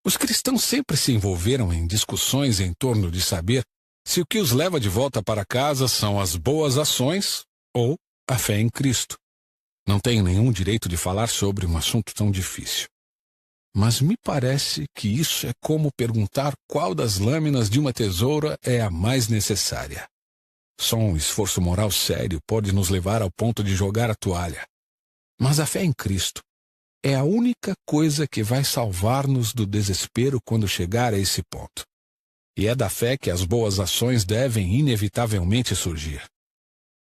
Os cristãos sempre se envolveram em discussões em torno de saber se o que os leva de volta para casa são as boas ações ou a fé em Cristo. Não tenho nenhum direito de falar sobre um assunto tão difícil. Mas me parece que isso é como perguntar qual das lâminas de uma tesoura é a mais necessária. Só um esforço moral sério pode nos levar ao ponto de jogar a toalha. Mas a fé em Cristo é a única coisa que vai salvar-nos do desespero quando chegar a esse ponto. E é da fé que as boas ações devem inevitavelmente surgir.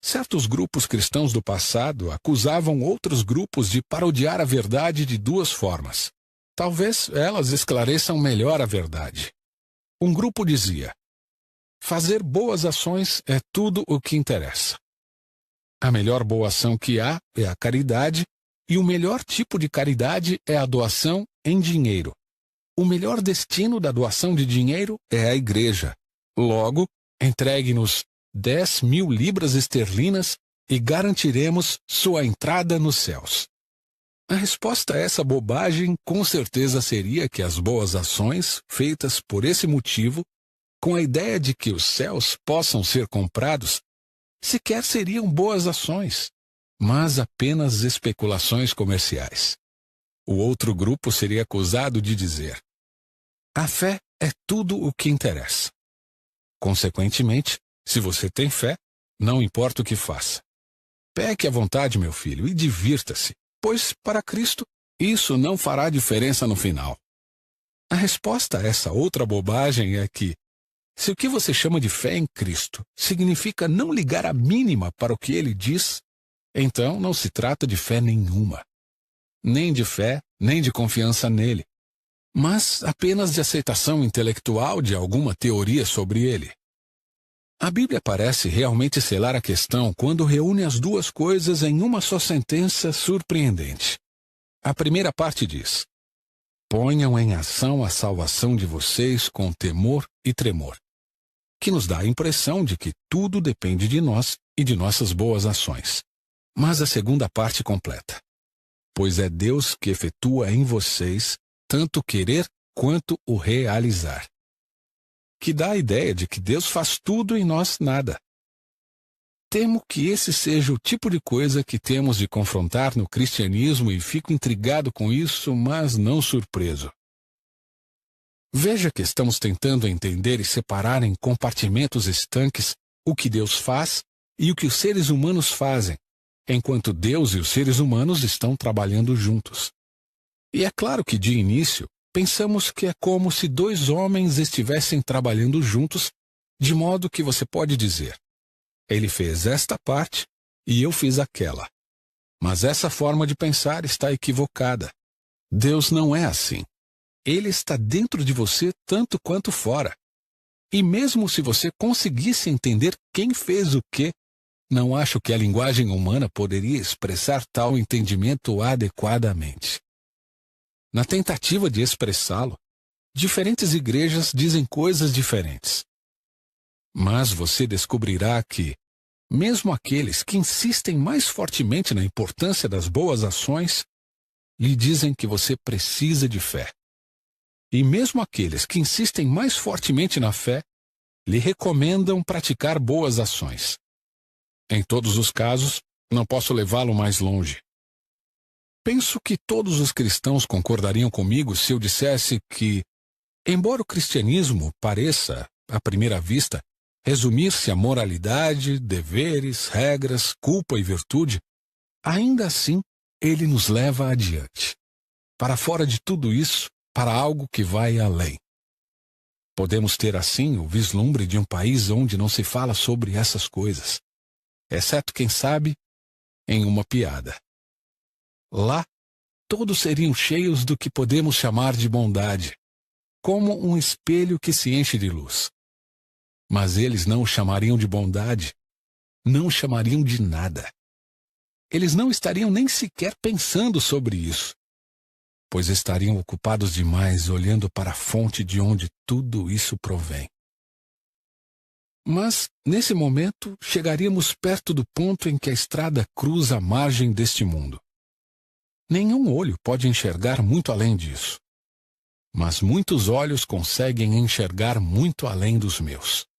Certos grupos cristãos do passado acusavam outros grupos de parodiar a verdade de duas formas. Talvez elas esclareçam melhor a verdade. Um grupo dizia: fazer boas ações é tudo o que interessa. A melhor boa ação que há é a caridade, e o melhor tipo de caridade é a doação em dinheiro. O melhor destino da doação de dinheiro é a igreja. Logo, entregue-nos 10.000 libras esterlinas e garantiremos sua entrada nos céus. A resposta a essa bobagem com certeza seria que as boas ações, feitas por esse motivo, com a ideia de que os céus possam ser comprados, sequer seriam boas ações, mas apenas especulações comerciais. O outro grupo seria acusado de dizer: a fé é tudo o que interessa. Consequentemente, se você tem fé, não importa o que faça. Peque à vontade, meu filho, e divirta-se, pois, para Cristo, isso não fará diferença no final. A resposta a essa outra bobagem é que, se o que você chama de fé em Cristo significa não ligar a mínima para o que ele diz, então não se trata de fé nenhuma. Nem de fé, nem de confiança nele, mas apenas de aceitação intelectual de alguma teoria sobre ele. A Bíblia parece realmente selar a questão quando reúne as duas coisas em uma só sentença surpreendente. A primeira parte diz: ponham em ação a salvação de vocês com temor e tremor, que nos dá a impressão de que tudo depende de nós e de nossas boas ações. Mas a segunda parte completa: pois é Deus que efetua em vocês tanto querer quanto o realizar. Que dá a ideia de que Deus faz tudo e nós nada. Temo que esse seja o tipo de coisa que temos de confrontar no cristianismo e fico intrigado com isso, mas não surpreso. Veja que estamos tentando entender e separar em compartimentos estanques o que Deus faz e o que os seres humanos fazem, enquanto Deus e os seres humanos estão trabalhando juntos. E é claro que, de início, pensamos que é como se dois homens estivessem trabalhando juntos, de modo que você pode dizer: ele fez esta parte e eu fiz aquela. Mas essa forma de pensar está equivocada. Deus não é assim. Ele está dentro de você tanto quanto fora. E mesmo se você conseguisse entender quem fez o quê, não acho que a linguagem humana poderia expressar tal entendimento adequadamente. Na tentativa de expressá-lo, diferentes igrejas dizem coisas diferentes. Mas você descobrirá que, mesmo aqueles que insistem mais fortemente na importância das boas ações, lhe dizem que você precisa de fé. E mesmo aqueles que insistem mais fortemente na fé, lhe recomendam praticar boas ações. Em todos os casos, não posso levá-lo mais longe. Penso que todos os cristãos concordariam comigo se eu dissesse que, embora o cristianismo pareça, à primeira vista, resumir-se a moralidade, deveres, regras, culpa e virtude, ainda assim ele nos leva adiante, para fora de tudo isso, para algo que vai além. Podemos ter assim o vislumbre de um país onde não se fala sobre essas coisas, exceto, quem sabe, em uma piada. Lá, todos seriam cheios do que podemos chamar de bondade, como um espelho que se enche de luz. Mas eles não o chamariam de bondade, não o chamariam de nada. Eles não estariam nem sequer pensando sobre isso, pois estariam ocupados demais olhando para a fonte de onde tudo isso provém. Mas, nesse momento, chegaríamos perto do ponto em que a estrada cruza a margem deste mundo. Nenhum olho pode enxergar muito além disso. mas muitos olhos conseguem enxergar muito além dos meus.